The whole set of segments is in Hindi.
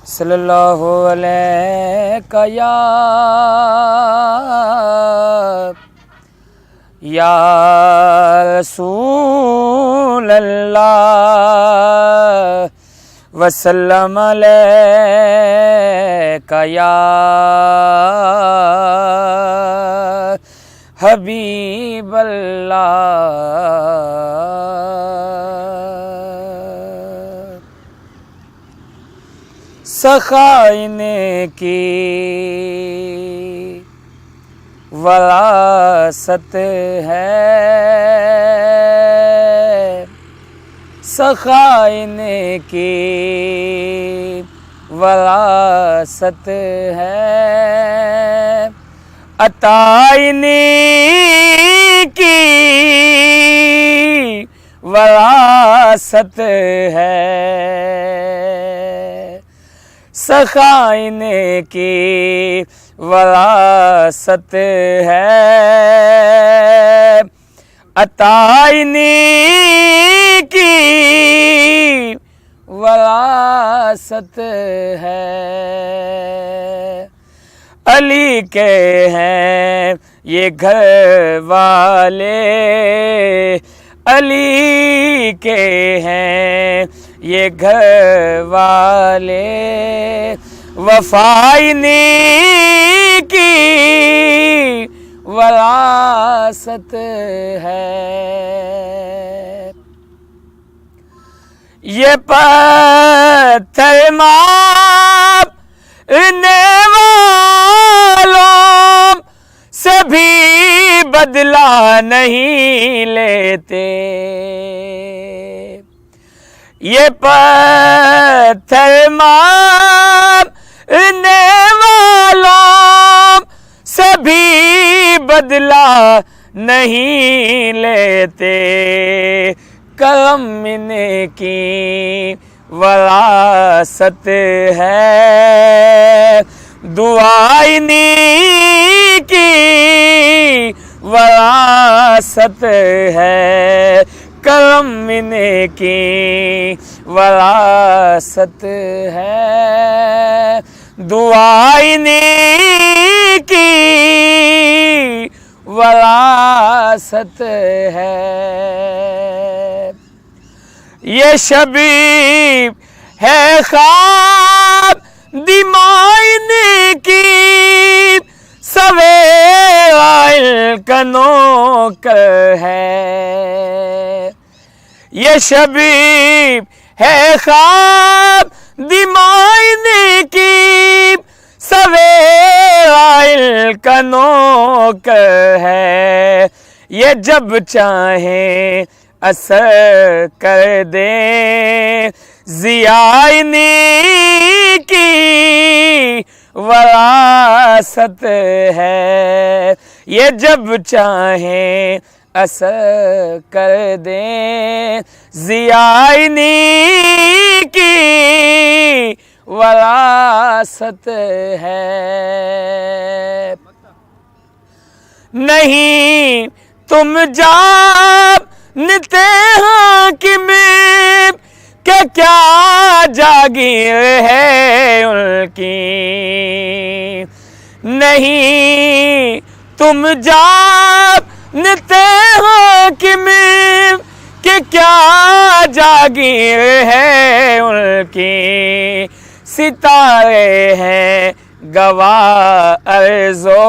सल्लल्लाहु अलैका या रसूल अल्लाह वसल्लम अलैका या हबीब अल्लाह। सखाइने की वरासत है, सखाइने की वरासत है, अताइने की वरासत है, सखाइने की वरासत है, अताइने की वरासत है। अली के हैं ये घर वाले, अली के हैं ये घर वाले, वफाइने की वरासत है। ये पत्थर मारने वालों से भी बदला नहीं लेते, ये पत्थर मारने वालों से भी बदला नहीं लेते, करम की वरासत है, दुआइनी की वरासत है, करम की वरासत है, दुआइनी की वरासत है। ये शबीब है ख्वाब दिमाइने की, सवेरा कनों कर है, ये शबीब है ख्वाब दिमाइने की, सवेरा कनों कर है, ये जब चाहे असर कर दे ज़ियाइने की वरासत है, ये जब चाहे असर कर दे ज़ियाइने की वरासत है। नहीं तुम जानते हाकिम के क्या जागीर है उनकी, नहीं तुम जानते हाकिम के क्या जागीर है उनकी, सितारे हैं गवाह अर्ज़ो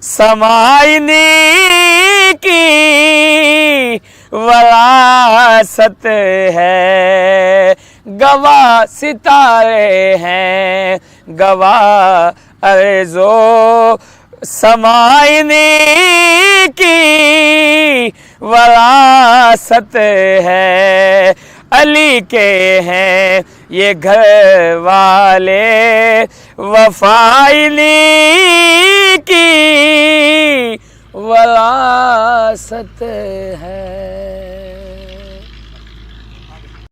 समाइने की वरासत है, गवाह सितारे हैं गवाह अर्ज़ो समाइने की वरासत है। अली के हैं ये घर वाले, वफाइने की वरासत है।